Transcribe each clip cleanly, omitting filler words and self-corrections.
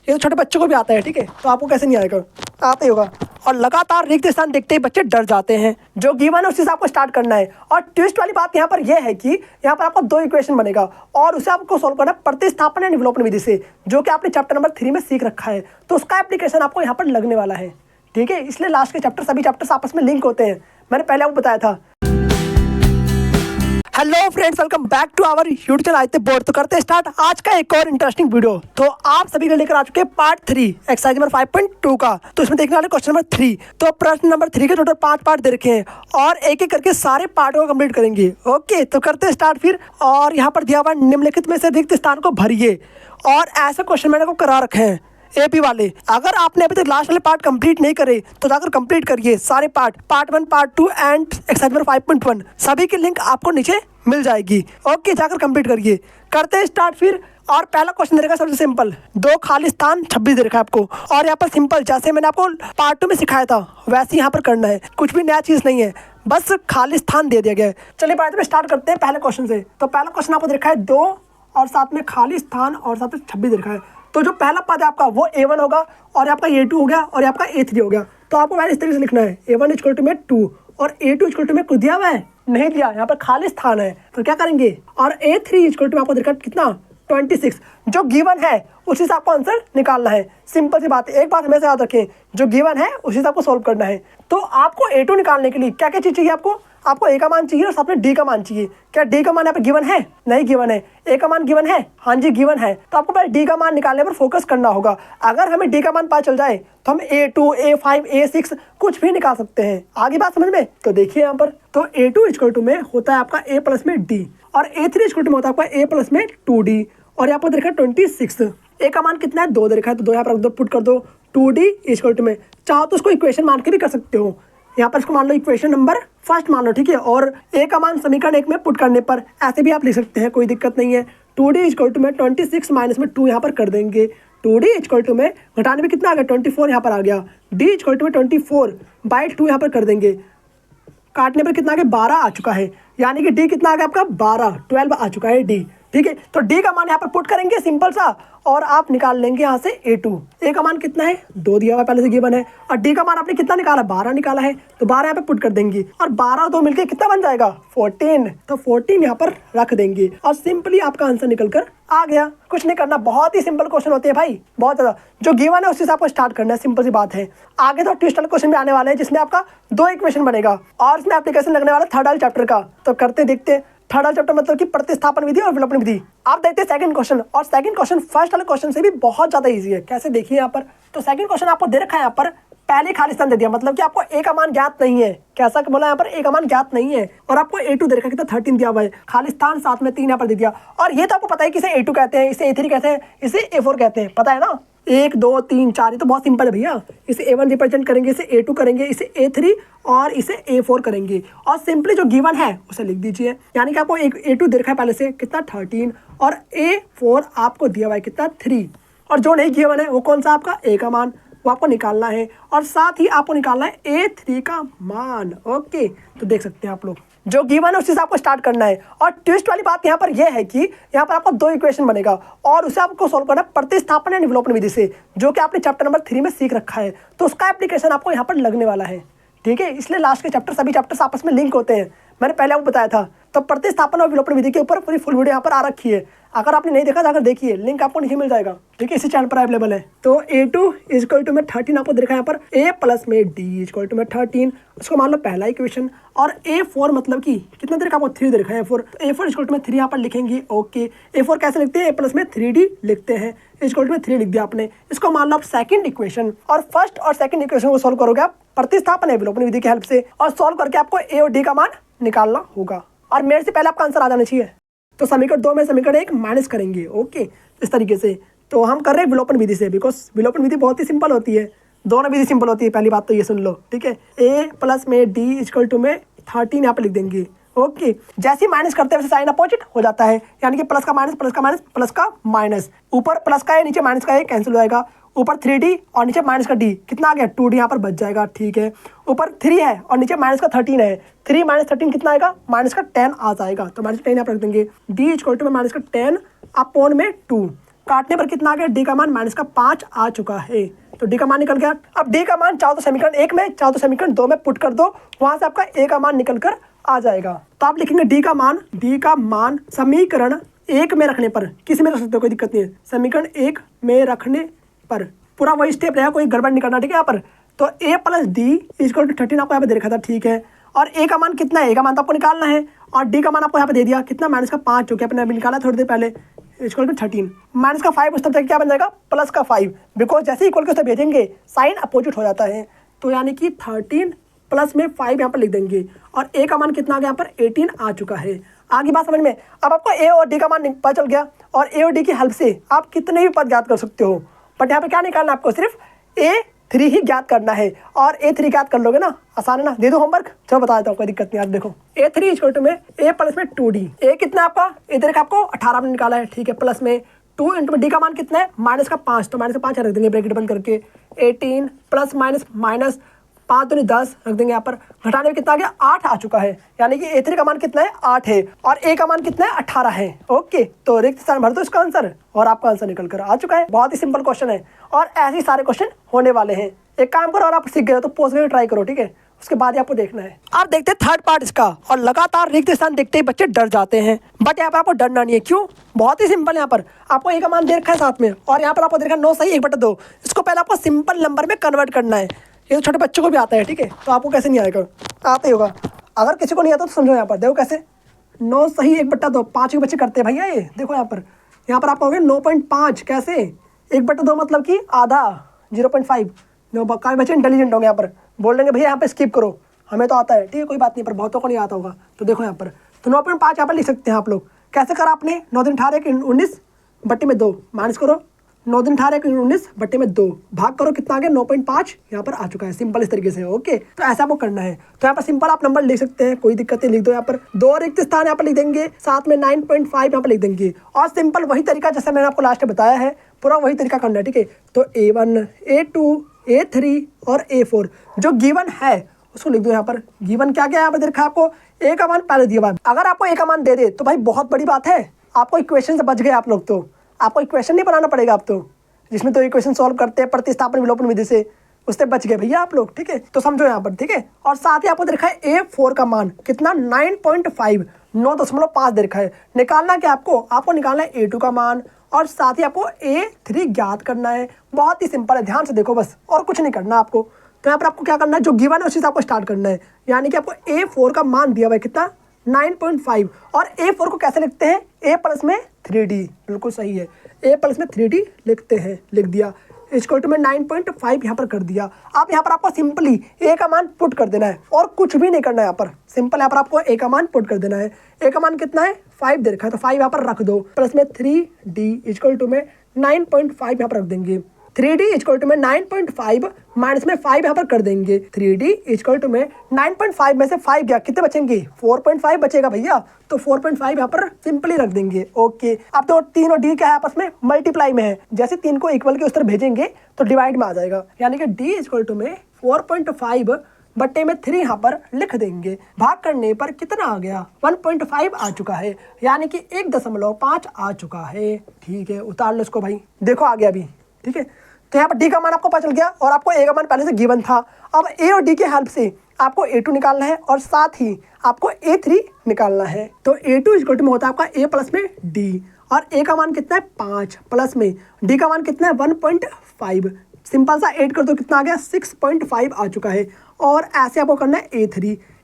ये तो छोटे बच्चों को भी आता है, ठीक है, तो आपको कैसे नहीं आएगा, आता ही होगा। और लगातार रिक्त स्थान देखते ही बच्चे डर जाते हैं। जो गिवन है उसी से आपको स्टार्ट करना है। और ट्विस्ट वाली बात यहाँ पर यह है कि यहाँ पर आपको 2 इक्वेशन बनेगा और उसे आपको सोल्व करना है प्रतिस्थापन या निवलोपन विधि से, जो कि आपने चैप्टर नंबर 3 में सीख रखा है। तो उसका एप्लीकेशन आपको यहाँ पर लगने वाला है, ठीक है। इसलिए लास्ट के चैप्टर, सभी चैप्टर्स आपस में लिंक होते हैं, मैंने पहले आपको बताया था। Hello friends, welcome back to our YouTube channel Aditya board. तो करते हैं स्टार्ट आज का एक और इंटरेस्टिंग वीडियो। तो आप सभी को लेकर आ चुके हैं पार्ट 3 एक्सरसाइज नंबर 5.2 का। तो इसमें देखने वाले क्वेश्चन नंबर 3। तो प्रश्न नंबर 3 के टोटल 5 पार्ट दे रखे हैं और एक एक करके सारे पार्ट को कंप्लीट करेंगे। ओके, तो करते हैं स्टार्ट फिर। और यहाँ पर दिया हुआ निम्नलिखित में से रिक्त स्थान को भरिए। और ऐसे क्वेश्चन मैंने को करा रखे हैं एपी वाले। अगर आपने अभी तक लास्ट वाले पार्ट कंप्लीट नहीं करे तो जाकर कंप्लीट करिए सारे part 1, part 2 and exercise number 5.1। सभी की लिंक आपको नीचे मिल जाएगी। ओके, जाकर कंप्लीट करिए। करते हैं स्टार्ट फिर। और पहला क्वेश्चन दे रखा है सबसे सिंपल, 2 खाली स्थान 26 दे रखा है आपको। और यहाँ पर सिंपल जैसे मैंने आपको पार्ट 2 में सिखाया था वैसे यहाँ पर करना है, कुछ भी नया चीज़ नहीं है, बस खाली स्थान दे दिया गया है। चलिए पार्ट में स्टार्ट करते हैं पहले क्वेश्चन से। तो पहला क्वेश्चन आपको देखा है 2 और साथ में खाली स्थान और साथ में 26 देखा है। तो जो पहला पद है आपका वो A1 होगा और आपका A2 हो गया और आपका A3 हो गया। तो आपको मैंने इस तरीके से लिखना है A1 इक्वल टू में 2 और A2 इक्वल टू में कुछ दिया हुआ है नहीं दिया, यहाँ पर खाली स्थान है। तो क्या करेंगे, और A3 इक्वल टू में आपको देखा कितना 26 जो गिवन है उसी से आपको आंसर निकालना है। सिंपल सी बात है, एक बात हमेशा याद रखें, जो गिवन है उसी से आपको सोल्व करना है। तो आपको A2 निकालने के लिए क्या क्या चीज़ चाहिए, आपको A का मान चाहिए और साथ में D का मान चाहिए। क्या D का मान यहाँ पे गिवन है? नहीं गिवन है। A का मान गिवन है? हाँ जी गिवन है। तो आपको पहले D का मान निकालने पर फोकस करना होगा। अगर हमें D का मान पता चल जाए तो हम A2, A5, A6 कुछ भी निकाल सकते हैं। आगे बात समझ में? तो देखिए यहाँ पर, तो A2 इक्वल टू में होता है आपका A प्लस में D और A3 इक्वल टू में होता है आपका A प्लस में 2D। और यहाँ पर देखा 26। A का मान कितना है? 2 दे रखा है, तो 2 यहाँ पर पुट कर दो। 2D इक्वल टू में चाहो तो उसको इक्वेशन मान के भी कर सकते हो। यहाँ पर इसको मान लो इक्वेशन नंबर फर्स्ट मान लो, ठीक है। और A का मान समीकरण 1 में पुट करने पर ऐसे भी आप लिख सकते हैं, कोई दिक्कत नहीं है। 2D इक्वल टू में 26 माइनस में 2 यहाँ पर कर देंगे। 2D इक्वल टू में घटाने में कितना आ गया 24 यहाँ पर आ गया। D इक्वल टू में 24 बाई 2 यहाँ पर कर देंगे। काटने पर कितना आ गया 12 आ चुका है, यानी कि D कितना आ गया आपका 12 आ चुका है D, ठीक है। तो D का मान यहाँ पर पुट करेंगे सिंपल सा और आप निकाल लेंगे यहाँ से A2। A का मान कितना है 2 दिया हुआ पहले से गिवन है और D का मान आपने कितना निकाला 12 निकाला है, तो 12 यहाँ पे पुट कर देंगे और 12 और 2 मिलके कितना बन जाएगा 14। तो 14 यहाँ पर रख देंगे और सिंपली आपका आंसर निकल कर आ गया। कुछ नहीं करना, बहुत ही सिंपल क्वेश्चन होते हैं भाई, बहुत ज़्यादा। जो गिवन है उसी से आपको स्टार्ट करना है, सिंपल सी बात है। आगे तो ट्विस्ट वाले क्वेश्चन भी आने वाले हैं जिसमें आपका 2 इक्वेशन बनेगा और इसमें एप्लीकेशन लगने वाला थर्ड वाले चैप्टर का। तो करते देखते हैं थर्ड वाला चैप्टर मतलब कि प्रतिस्थापन विधि और विलोपन विधि। आप देखते हैं सेकंड क्वेश्चन, और सेकंड क्वेश्चन फर्स्ट वाले क्वेश्चन से भी बहुत ज़्यादा इजी है। कैसे देखिए यहाँ पर, तो सेकंड क्वेश्चन आपको दे रखा है यहाँ पर पहले खाली स्थान दे दिया, मतलब कि आपको A का मान ज्ञात नहीं है। कैसा बोला यहाँ पर A का मान ज्ञात नहीं है और आपको A2 दे रखा है कितना 13 दिया हुआ है, खाली स्थान साथ में 3 यहाँ पर दे दिया। और ये तो आपको पता है कि इसे A2 कहते हैं, इसे A3 कहते हैं, इसे A4 कहते हैं, पता है ना। 1 2 3 4 ये तो बहुत सिंपल है भैया। इसे A1 रिप्रेजेंट करेंगे, इसे A2 करेंगे, इसे A3 और इसे A4 करेंगे और सिंपली जो गिवन है उसे लिख दीजिए। यानी कि आपको A2 दे रखा है पहले से कितना 13 और A4 आपको दिया हुआ है कितना 3 और जो नहीं गिवन है वो कौन सा आपका A का मान, वो आपको निकालना है और साथ ही आपको निकालना है A3 का मान। ओके, तो देख सकते हैं आप लोग जो गिवन है उसी से आपको स्टार्ट करना है। और ट्विस्ट वाली बात यहाँ पर यह है कि यहाँ पर आपको 2 इक्वेशन बनेगा और उसे आपको सोल्व करना है प्रतिस्थापन या निवलोपन विधि से, जो कि आपने चैप्टर नंबर 3 में सीख रखा है। तो उसका एप्लीकेशन आपको यहाँ पर लगने वाला है, ठीक है। इसलिए लास्ट के चैप्टर, सभी चैप्टर्स आपस में लिंक होते हैं, मैंने पहले आपको बताया था। तो प्रतिस्थापन और विलोपन विधि के ऊपर पूरी फुल वीडियो यहाँ पर आ रखी है। अगर आपने नहीं देखा तो अगर देखिए, लिंक आपको नीचे मिल जाएगा, ठीक है, इसी चैनल पर अवेलेबल है। तो A2 इक्वल टू में 13 आपको देखा यहाँ पर A प्लस में D इक्वल टू में 13, उसको मान लो पहला इक्वेशन। और A4 मतलब कि कितना देर का आपको 3 दे रखा है A4, तो A4 इक्वल टू में 3 यहाँ पर लिखेंगे। ओके, A4 कैसे लिखते हैं, A प्लस में 3D लिखते हैं, इक्वल टू में 3 लिख दिया आपने। इसको मान लो आप सेकंड इक्वेशन और फर्स्ट और सेकंड इक्वेशन को सोल्व करोगे आप प्रतिस्थापन या विलोपन विधि की हेल्प से और सोल्व करके आपको A और D का मान निकालना होगा और मेरे से पहले आपका आंसर आ जाना चाहिए। तो समीकरण 2 में समीकरण 1 माइनस करेंगे। ओके, इस तरीके से। तो हम कर रहे हैं विलोपन विधि से, बिकॉज विलोपन विधि बहुत ही सिंपल होती है, दोनों विधि सिंपल होती है, पहली बात तो ये सुन लो, ठीक है। A प्लस में D इक्वल टू में 13 यहाँ पर लिख देंगे। ओके, जैसे ही माइनस करते हैं वैसे साइन अपोजिट हो जाता है, यानी कि प्लस का माइनस प्लस का माइनस प्लस का माइनस, ऊपर प्लस का है नीचे माइनस का है, कैंसिल हो जाएगा। ऊपर 3D और नीचे माइनस का D कितना आ गया 2D यहाँ पर बच जाएगा, ठीक है। ऊपर 3 है और नीचे माइनस का 13 है, 3 माइनस 13 कितना आएगा माइनस का 10 आ जाएगा, तो माइनस 10 यहाँ पर रख देंगे। D इक्वल टू में माइनस का 10 अपॉन में 2 काटने पर कितना आ गया, डी का मान -5 आ चुका है। तो डी का मान निकल गया। अब डी का मान चाहो तो समीकरण 1 में, चाहो तो समीकरण 2 में पुट कर दो, वहां से आपका ए का मान निकल कर आ जाएगा। तो आप लिखेंगे डी का मान समीकरण 1 में रखने पर, किसी में रख सकते हो, कोई दिक्कत नहीं है, समीकरण 1 में रखने पर पूरा वही स्टेप रहेगा, कोई गड़बड़ नहीं करना, ठीक है। यहाँ पर तो a + d = 13 आपको यहाँ पे दे रखा था, ठीक है। और a का मान कितना है, a का मान तो आपको निकालना है, और d का मान आपको यहाँ पे दे दिया कितना, -5, जो कि अपने अभी निकाला थोड़ी देर पहले, = 13। -5 उस तब तक क्या बन जाएगा, +5, बिकॉज जैसे इक्वल के उसे भेजेंगे साइन अपोजिट हो जाता है। तो यानी कि 13 प्लस में 5 यहाँ पर लिख देंगे, और a का मान कितना आ गया यहाँ पर 18 आ चुका है। आगे बात समझ में। अब आपको a और d का मान पता चल गया, और a और d की हेल्प से आप कितने भी पद ज्ञात कर सकते हो, बट यहाँ पे क्या निकालना है आपको, सिर्फ A3 ही ज्ञात करना है। और A3 ज्ञात कर लोगे ना, आसान है ना। दे दो होमवर्क, चलो बता देता हूँ, कोई दिक्कत नहीं। आप देखो A3 = में A + में 2D, A कितना आपका, इधर का आपको 18 में निकाला है, ठीक है, प्लस में 2 × D का मान कितना है, -5, तो -5 रख देंगे ब्रैकेट बंद करके, 18 प्लस माइनस 5 दूनी 10 रख देंगे। यहाँ पर घटाने में कितना आ गया, 8 आ चुका है, यानी कि A3 का मान कितना है, 8 है, और A का मान कितना है, 18 है। ओके, तो रिक्त स्थान भर दो इसका आंसर, और आपका आंसर निकल कर आ चुका है। बहुत ही सिंपल क्वेश्चन है, और ऐसे ही सारे क्वेश्चन होने वाले हैं। एक काम करो, और आप सीख गए तो पोस्ट में ट्राई करो, ठीक है, उसके बाद ही आपको देखना है। आप देखते हैं थर्ड पार्ट इसका, और लगातार रिक्त स्थान देखते ही बच्चे डर जाते हैं, बट यहाँ पर आपको डरना नहीं है। क्यों, बहुत ही सिंपल। यहाँ पर आपको A का मान दे रखा है साथ में, और यहाँ पर आपको दे रखा है 9 सही 1/2। इसको पहले आपको सिंपल नंबर में कन्वर्ट करना है। ये तो छोटे बच्चों को भी आता है, ठीक है, तो आपको कैसे नहीं आएगा, आता ही होगा। अगर किसी को नहीं आता तो समझो, यहाँ पर देखो कैसे, 9 सही 1/2, 5 के बच्चे करते हैं भैया। ये देखो यहाँ पर आप कहोगे 9.5 कैसे, 1/2 मतलब कि आधा, 0.5। काफी बच्चे इंटेलिजेंट होंगे, यहाँ पर बोल देंगे भैया यहाँ पे स्किप करो, हमें तो आता है, ठीक है, कोई बात नहीं, पर बहुतों को नहीं आता होगा। तो देखो यहाँ पर, तो 9.5 यहाँ पर लिख सकते हैं आप लोग। कैसे करा आपने, 9 दिन 18 × 19 बट्टे में 2 माइनस करो, 9 दिन 18 × 19 बट्टे में 2 भाग करो, कितना आ गया, 9.5 यहाँ पर आ चुका है। सिंपल इस तरीके से, ओके। तो ऐसा आपको करना है। तो यहाँ पर सिंपल आप नंबर लिख सकते हैं, कोई दिक्कत नहीं, लिख दो। यहाँ पर 2 रिक्त स्थान यहाँ पर लिख देंगे, साथ में 9.5 यहाँ पर लिख देंगे, और सिंपल वही तरीका जैसे मैंने आपको लास्ट में बताया है, पूरा वही तरीका करना है, ठीक है। तो A1, A2, A3 और A4 जो गिवन है उसको लिख दो। यहाँ पर गिवन क्या क्या यहाँ पर देखा आपको, A का मान पहले दिया हुआ है। अगर आपको A का मान दे दे तो भाई बहुत बड़ी बात है, आपको इक्वेशन से बच गए आप लोग। तो आपको इक्वेशन नहीं बनाना पड़ेगा आप, तो जिसमें तो इक्वेशन सॉल्व करते हैं प्रतिस्थापन विलोपन विधि से, उससे बच गए भैया आप लोग, ठीक है। तो समझो यहाँ पर, ठीक है। और साथ ही आपको दे रखा है A4 का मान कितना, 9.5, 9.5 दे रखा है। निकालना क्या आपको निकालना है A2 का मान, और साथ ही आपको A3 ज्ञात करना है। बहुत ही सिंपल है, ध्यान से देखो बस, और कुछ नहीं करना आपको। तो यहाँ पर आपको क्या करना है, जो गिवन है उसी से आपको स्टार्ट करना है। यानी कि आपको A4 का मान दिया हुआ है कितना, 9.5, और A4 को कैसे लिखते हैं, A + में 3D, बिल्कुल सही है, A + में 3D लिखते हैं, लिख दिया, = में 9.5 यहाँ पर कर दिया। अब यहाँ पर आपको सिंपली A का मान पुट कर देना है, और कुछ भी नहीं करना है। यहाँ पर सिंपल, यहाँ पर आपको A का मान पुट कर देना है। A का मान कितना है, 5 दे रखा है, तो 5 यहाँ पर रख दो, प्लस में 3D = में 9.5 यहाँ पर रख देंगे। 3D = में 9.5 माइनस में 5 यहाँ पर कर देंगे। 3D = में 9.5 में से 5 गया, कितने बचेंगे, 4.5 बचेगा भैया। तो 4.5 यहाँ पर सिंपली रख देंगे, ओके। अब तो 3 और D क्या है, आपस में मल्टीप्लाई में है, जैसे 3 को इक्वल के उस तरह भेजेंगे तो डिवाइड में आ जाएगा। यानी कि D = में 4.5 बट्टे में 3 यहाँ पर लिख देंगे। भाग करने पर कितना आ गया, 1.5 आ चुका है, यानी कि 1.5 आ चुका है, ठीक है। उतार लो इसको भाई, देखो आ गया अभी, ठीक है। तो यहाँ पर D का मान आपको पता चल गया, और आपको A का मान पहले से गिवन था। अब A और D के हेल्प से आपको A2 निकालना है, और साथ ही आपको A3 निकालना है। तो A2 = में होता है आपका A + में D, और A का मान कितना है, 5, प्लस में D का मान कितना है, 1.5। सिंपल सा ऐड कर दो, कितना आ गया, 6.5 आ चुका है। और ऐसे आपको करना है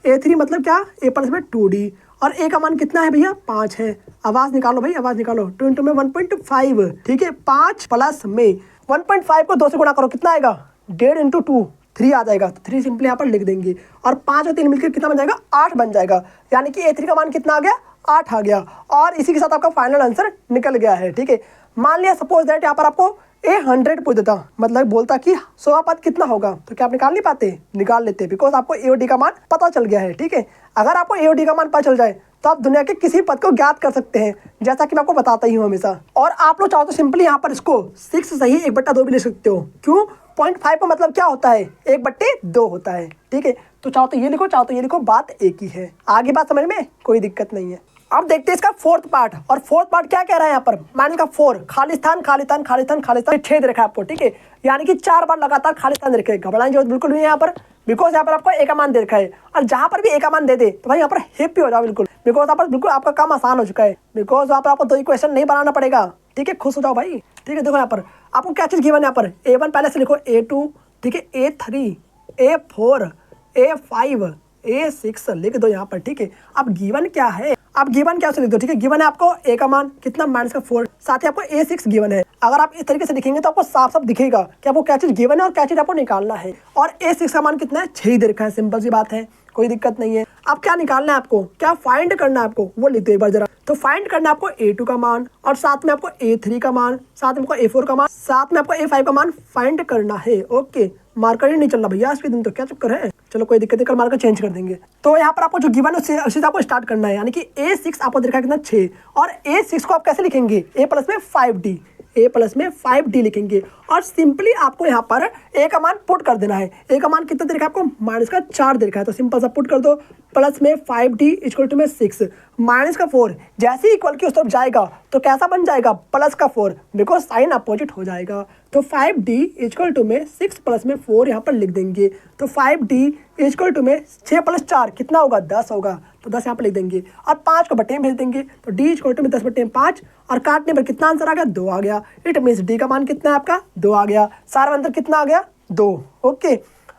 A3 मतलब क्या, A + में 2D, और A का मान कितना है भैया, 5 है। आवाज़ निकालो भाई, आवाज़ निकालो, 2 × में 1.5, ठीक है। 5 प्लस में 1.5 को 2 से गुणा करो, कितना आएगा, 1.5 × 2, 3 आ जाएगा। तो 3 सिंपली यहाँ पर लिख देंगे, और 5 और 3 मिलकर कितना बन जाएगा, 8 बन जाएगा। यानी कि A3 का मान कितना आ गया, 8 आ गया। और इसी के साथ आपका फाइनल आंसर निकल गया है, ठीक है। मान लिया सपोज दैट यहाँ पर आपको A100 पूछ देता, मतलब बोलता कि 100 पद कितना होगा, तो क्या आप निकाल नहीं पाते, निकाल लेते, बिकॉज आपको A और D का मान पता चल गया है, ठीक है। अगर आपको A और D का मान पता चल जाए तो आप दुनिया के किसी पद को ज्ञात कर सकते हैं, जैसा कि मैं आपको बताता ही हूँ हमेशा। और आप लोग चाहो तो सिंपली यहाँ पर इसको 6 सही 1/2 भी ले सकते हो। क्यों, 0.5 का मतलब क्या होता है, 1/2 होता है, ठीक है। तो चाहो तो ये लिखो, चाहो तो ये लिखो, बात एक ही है। आगे बात समझ में कोई दिक्कत नहीं है। अब देखते हैं इसका फोर्थ पार्ट, और फोर्थ पार्ट क्या कह रहा है यहाँ पर, माइनस का 4 खाली स्थान खाली स्थान खाली स्थान खाली स्थान 6 दे रखा है आपको, ठीक है, यानी कि 4 बार लगातार खाली स्थान दे रखे हैं। घबराने की जरूरत बिल्कुल नहीं है यहाँ पर, बिकॉज यहाँ पर आपको ए का मान दे रखा है, और जहाँ पर भी ए का मान दे दे तो भाई यहाँ पर हैप्पी हो जाओ बिल्कुल, बिकॉज यहाँ पर बिल्कुल आपका काम आसान हो चुका है, बिकॉज यहाँ पर आपको 2 इक्वेशन नहीं बनाना पड़ेगा, ठीक है, खुश हो जाओ भाई, ठीक है। देखो यहाँ पर आपको क्या चीज़ गिवन है, यहाँ पर A1 पहले से लिखो, A2, ठीक है, A3, A4, A5, A6 लिख दो यहाँ पर, ठीक है। अब गिवन क्या है, आप गिवन क्या उसे लिख दो, ठीक है। गिवन है आपको ए का मान कितना, माइनस का 4, साथ ही आपको A6 गिवन है। अगर आप इस तरीके से लिखेंगे तो आपको साफ साफ दिखेगा कि आपको क्या चीज़ गिवन है और क्या चीज़ आपको निकालना है। और A6 का मान कितना है, 6 दे रखा है, सिंपल सी बात है, कोई दिक्कत नहीं है। अब क्या निकालना है आपको, क्या फाइंड करना है आपको, वो लिख दो एक बार जरा। तो फाइंड करना है आपको A2 का मान, और साथ में आपको A3 का मान, साथ में आपको A4 का मान, साथ में आपको A5 का मान फाइंड करना है। ओके, मार्कर ही नहीं चल रहा भैया आज के दिन, तो क्या चक्कर है, चलो कोई दिक्कत नहीं, कल मार्कर चेंज कर देंगे। तो यहाँ पर आपको जो गिवन है उससे आपको स्टार्ट करना है, यानी कि A6 आपको देखा कितना 6, और A6 को आप कैसे लिखेंगे, A प्लस में 5D, A प्लस में 5D लिखेंगे, और सिंपली आपको यहाँ पर A का मान पुट कर देना है। A का मान कितना दे रखा है आपको, माइनस का 4 दे रखा है, तो सिंपल सा पुट कर दो, प्लस में 5D इक्वल टू में 6, माइनस का 4 जैसे इक्वल की उस तरफ जाएगा तो कैसा बन जाएगा, प्लस का 4, बिकॉज साइन अपोजिट हो जाएगा। तो 5D इक्वल टू में 6 प्लस में 4 यहाँ पर लिख देंगे, तो 5D इक्वल टू में 6 प्लस 4 कितना होगा, 10 होगा, तो 10 यहाँ पर लिख देंगे, और 5 को बटे में भेज देंगे, तो D इक्वल टू में 10 बटे 5, और काटने पर कितना आंसर आ गया, 2 आ गया। इट मीन्स D का मान कितना है आपका, 2 आ गया, सारा अंतर कितना आ गया, 2। ओके,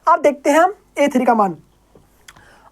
अब देखते हैं हम A3 का मान।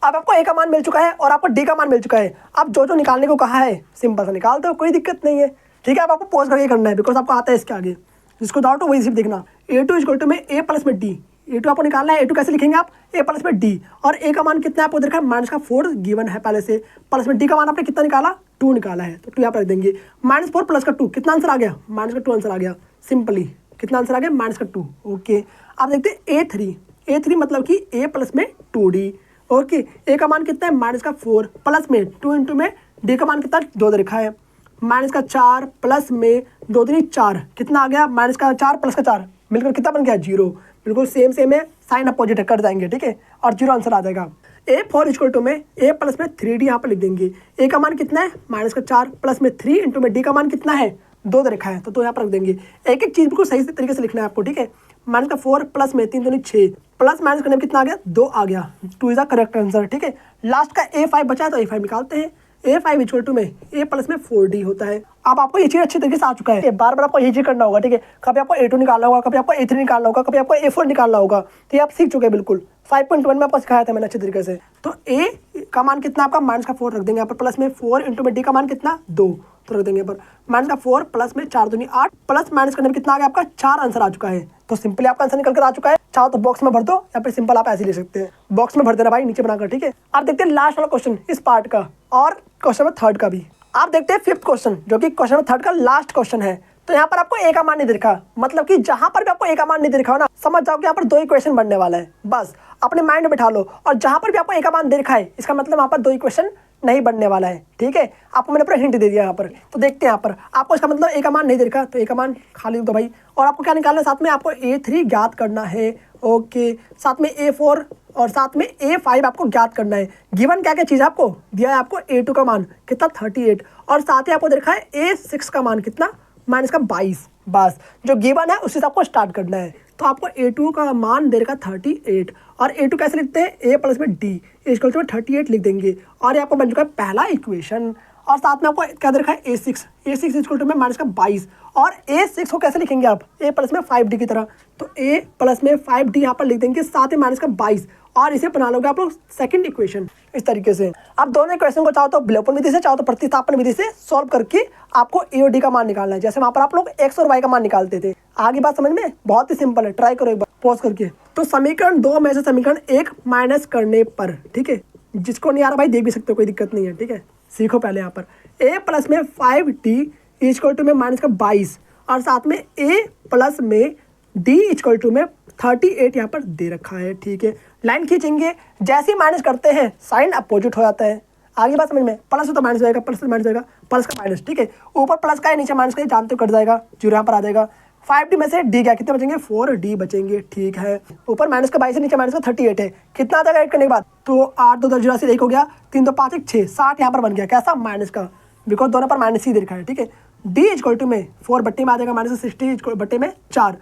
अब आपको A का मान मिल चुका है और आपको D का मान मिल चुका है। अब जो जो निकालने को कहा है सिंपल सा निकाल दो, कोई दिक्कत नहीं है, ठीक है। अब आपको पॉज करके करना है, बिकॉज आपको आता है इसके आगे, जिसको डाउट हो वही सिर्फ देखना। A2 इक्वल टू में A प्लस में D, A2 आपको निकालना है, A2 कैसे लिखेंगे आप, A प्लस में D, और A का मान कितना है आपको देखा है, माइनस का 4 गिवन है पहले से, प्लस में D का मान आपने कितना निकाला, 2 निकाला है, तो 2 यहाँ पर रख देंगे, -4 प्लस का 2 कितना आंसर आ गया, माइनस का 2 आंसर आ गया, सिंपली कितना आंसर आ गया, माइनस का 2। ओके, आप देखते हैं A3 मतलब कि A प्लस में 2D। ओके, A का मान कितना है, माइनस का 4, प्लस में 2 इंटू में D का मान कितना 2 दे रखा है, माइनस का 4 प्लस में 2 दूनी 4 कितना आ गया, माइनस का 4 प्लस का 4 मिलकर कितना बन गया, 0। बिल्कुल सेम है, साइन अपोजिट कर जाएंगे, ठीक है, और 0 आंसर आ जाएगा। A4 इक्वल टू में A प्लस में 3D यहाँ पर लिख देंगे। A का मान कितना है, माइनस का 4 प्लस में 3 इंटू में D का मान कितना है, 2 दे रखा है, तो 2 यहाँ पर रख देंगे। एक एक चीज़ बिल्कुल सही से तरीके से लिखना है आपको, ठीक है। माइनस का 4 प्लस में 3 दूनी 6, प्लस माइनस करने में कितना आ गया, 2 आ गया, 2 इज द करेक्ट आंसर, ठीक है। लास्ट का A5 बचा है, तो A5 निकालते हैं। A5 इक्वल टू में A प्लस में 4D होता है। अब आपको ये चीज़ अच्छी तरीके से आ चुका है, बार बार आपको ये चीज़ करना होगा, ठीक है। कभी आपको A2 निकालना होगा, कभी आपको A3 निकालना होगा, कभी आपको A4 निकालना होगा, तो ये आप सीख चुके हैं बिल्कुल। 5.1 में आपको सिखाया था मैंने अच्छे तरीके से। तो A का मान कितना आपका, माइनस का 4 रख देंगे यहाँ पर, प्लस में 4 इंटू में D का मान कितना, 2, तो रख देंगे यहाँ पर। माइनस का 4 प्लस में 4 दूनी 8, प्लस माइनस करने में कितना आ गया आपका, 4 आंसर आ चुका है। तो सिंपली आपका आंसर निकल कर आ चुका है। चाहो तो बॉक्स में भर दो, या फिर सिंपल आप ऐसे ले सकते हैं, बॉक्स में भर देना भाई नीचे बनाकर, ठीक है। आप देखते हैं लास्ट वाला क्वेश्चन इस पार्ट का, और क्वेश्चन नंबर 3 का भी। आप देखते हैं 5th क्वेश्चन, जो कि क्वेश्चन नंबर 3 का लास्ट क्वेश्चन है। तो यहाँ पर आपको A का मान नहीं दे रखा, मतलब कि जहां पर भी आपको A का मान नहीं दे रखा हो ना, समझ जाओ कि यहाँ पर 2 इक्वेशन बनने वाला है, बस अपने माइंड में बैठा लो। और जहां पर भी आपको A का मान दे रखा है, इसका मतलब वहां पर 2 इक्वेशन नहीं बनने वाला है, ठीक है। आपको मैंने पूरा हिंट दे दिया यहाँ पर। तो देखते हैं यहाँ पर आपको इसका मतलब A का मान नहीं दे रखा, तो A का मान खाली दो भाई। और आपको क्या निकालना है, साथ में आपको A3 ज्ञात करना है, ओके, साथ में A4 और साथ में A5 आपको ज्ञात करना है। गिवन क्या क्या चीज़ आपको दिया है, आपको A2 का मान कितना 38, और साथ ही आपको दे रखा है A6 का मान कितना, माइनस का 22। बस जो गिवन है उसी से आपको स्टार्ट करना है। तो आपको A2 का मान दे रखा 38, और A2 कैसे लिखते हैं, A प्लस में D इक्वल टू 38 लिख देंगे, और ये आपको बन चुका है पहला इक्वेशन। और साथ में आपको क्या दे रखा है, A6 इक्वल टू में माइनस का 22, और A6 को कैसे लिखेंगे आप, A प्लस में 5D की तरह, तो A प्लस में 5D यहाँ पर लिख देंगे, साथ ही माइनस का 22, और इसे बना लोगे आप लोग सेकंड इक्वेशन इस तरीके से। आप दोनों इक्वेशन को चाहो तो विलोपन विधि से, चाहो तो प्रतिस्थापन विधि से सॉल्व करके आपको A और D का मान निकालना है। जैसे वहाँ पर आप लोग X और Y का मान निकालते थे। आगे बात समझ में बहुत ही सिंपल है, ट्राई करो एक बार पॉज करके। तो समीकरण 2 में से समीकरण 1 माइनस करने पर, ठीक है, जिसको नहीं आ रहा भाई देख भी सकते हो, कोई दिक्कत नहीं है, ठीक है। सीखो पहले यहाँ पर A प्लस में 5D इक्वल टू में माइनस का 22, और साथ में A प्लस में D इक्वल टू में 38 यहाँ पर दे रखा है, ठीक है। लाइन खींचेंगे, जैसे ही माइनस करते हैं साइन अपोजिट हो जाता है। आगे बात समझ में, प्लस हो तो माइनस जाएगा, प्लस से माइनस जाएगा, प्लस का माइनस, ठीक है। ऊपर प्लस का है, नीचे माइनस का है, जानते हो कट जाएगा, 0 यहाँ पर आ जाएगा। 5D में से D गया, कितने बचेंगे 4D बचेंगे। ठीक है, ऊपर माइनस का 22 है, नीचे माइनस का 38 है, कितना आ जाएगा ऐड करने के बाद, तो 8 2 10 0 से 1 हो गया, 3 2 5 1 6 60 यहाँ पर बन गया, कैसा माइनस का, बिकॉज दोनों पर माइनस ही दे रखा है। ठीक है, D इक्वल टू में 4 बट्टे में आ जाएगा, माइनस 60 बट्टे में 4,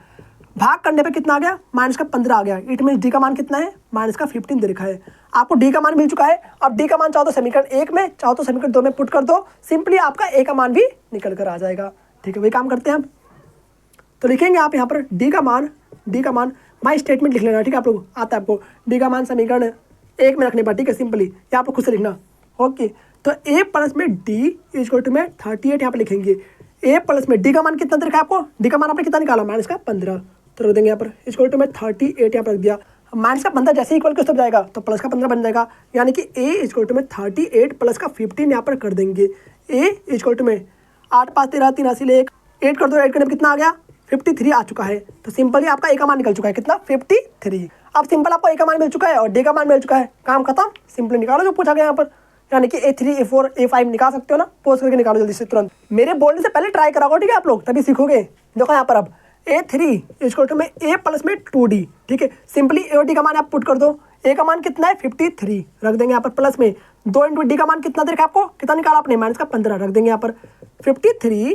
भाग करने पे कितना आ गया, माइनस का 15 आ गया। इट मीन D का मान कितना है, माइनस का 15 दे रखा है। आपको D का मान मिल चुका है। अब D का मान चाहो तो समीकरण 1 में, चाहो तो समीकरण 2 में पुट कर दो, सिंपली आपका A का मान भी निकल कर आ जाएगा। ठीक है, वही काम करते हैं हम। तो लिखेंगे आप यहाँ पर D का मान माई स्टेटमेंट लिख लेना। ठीक है, आप लोग आता है आपको D का मान समीकरण 1 में रखने पर। ठीक है, सिंपली या आपको खुद से लिखना। ओके, तो A प्लस में D इक्वल टू में 38 यहाँ पर लिखेंगे। A प्लस में D का मान कितना दे रखा है आपको, D का मान आपने कितना निकाला, माइनस का 15, तो रख देंगे यहाँ पर इक्वल टू में 38 यहाँ पर रख दिया। माइनस का 15 जैसे इक्वल किस तरफ जाएगा तो प्लस का 15 बन जाएगा, यानी कि A इक्वल टू में 38 प्लस का 15 यहाँ पर कर देंगे। A इक्वल टू में 8 5 13 3 80 1 8 कर दो, 8 करने पर कितना आ गया 53 आ चुका है। तो सिंपली आपका A का मान निकल चुका है, कितना 53। अब सिंपल आपको A का मान मिल चुका है और D का मान मिल चुका है, काम खत्म। सिंपली निकालो जो पूछा गया यहाँ पर, यानी कि A3 A4 A5 निकाल सकते हो ना, पोस्ट करके निकालो जल्दी से तुरंत। मेरे बोलने से पहले ट्राई कराओ, ठीक है आप लोग, तभी सीखोगे। देखो यहाँ पर अब A3 इक्वल टू में A प्लस में 2D। ठीक है, सिंपली A और D का मान आप पुट कर दो। A का मान कितना है 53, रख देंगे यहाँ पर प्लस में 2 इंटू D का मान कितना दे रखा आपको, कितना निकाला आपने, माइनस का 15, रख देंगे यहाँ पर 53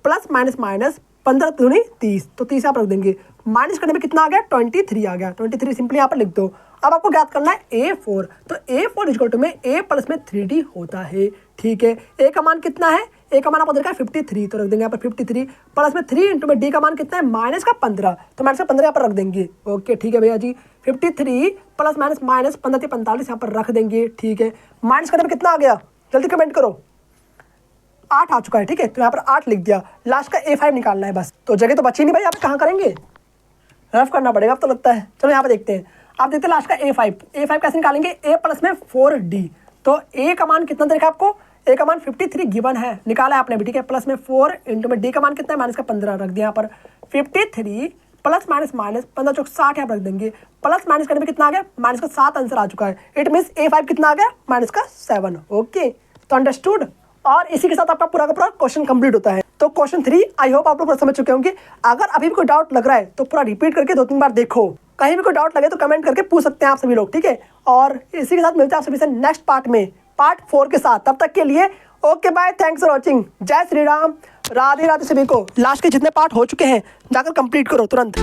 प्लस माइनस माइनस 15 दूनी 30, तो 30 आप रख देंगे। माइनस करने में कितना आ गया 23 आ गया, 23 सिंपली यहाँ पर लिख दो। अब आपको ज्ञात करना है A4, तो A4 इक्वल टू में A प्लस में 3D होता है। ठीक है, A का मान कितना है, A का मान आपको देखा है 53, तो रख देंगे यहाँ पर 53 प्लस में 3 इंटू में D का मान कितना है माइनस का 15, तो माइनस का 15 यहाँ पर रख देंगे। ओके, ठीक है भैया जी, 53 प्लस माइनस माइनस 15 से 45 यहाँ पर रख देंगे। ठीक है, माइनस करने में कितना आ गया, जल्दी कमेंट करो, 8 आ चुका है। ठीक है, तो यहाँ पर 8 लिख दिया, लास्ट का A5 निकालना है बस। तो जगह तो बची नहीं भाई, आप कहाँ करेंगे, रफ करना पड़ेगा अब तो लगता है। चलो यहाँ पर देखते हैं, आप देखते हैं लास्ट का A5 कैसे निकालेंगे, A प्लस में 4D। तो A का मान कितना देखा आपको, A का मान 53 गिवन है, निकाला है आपने भी। ठीक है, प्लस में 4 इंटू में D का मान कितना है माइनस का 15, रख दिया यहाँ पर 53 प्लस माइनस माइनस 15 चौक 60 यहाँ पर रख देंगे। प्लस माइनस करने में कितना आ गया, माइनस का 7 आंसर आ चुका है। इट मीन्स A5 कितना आ गया, माइनस का 7। ओके, तो अंडरस्टूड। और इसी के साथ आपका पूरा का पूरा क्वेश्चन कंप्लीट होता है। तो क्वेश्चन 3 आई होप आप लोग पूरा समझ चुके होंगे। अगर अभी भी कोई डाउट लग रहा है तो पूरा रिपीट करके 2-3 बार देखो, कहीं भी कोई डाउट लगे तो कमेंट करके पूछ सकते हैं आप सभी लोग। ठीक है, और इसी के साथ मिलते हैं आप सभी से नेक्स्ट पार्ट में, पार्ट 4 के साथ। तब तक के लिए okay bye, thanks for watching, जय श्री राम, राधे राधे सभी को। लास्ट के जितने पार्ट हो चुके हैं जाकर कंप्लीट करो तुरंत।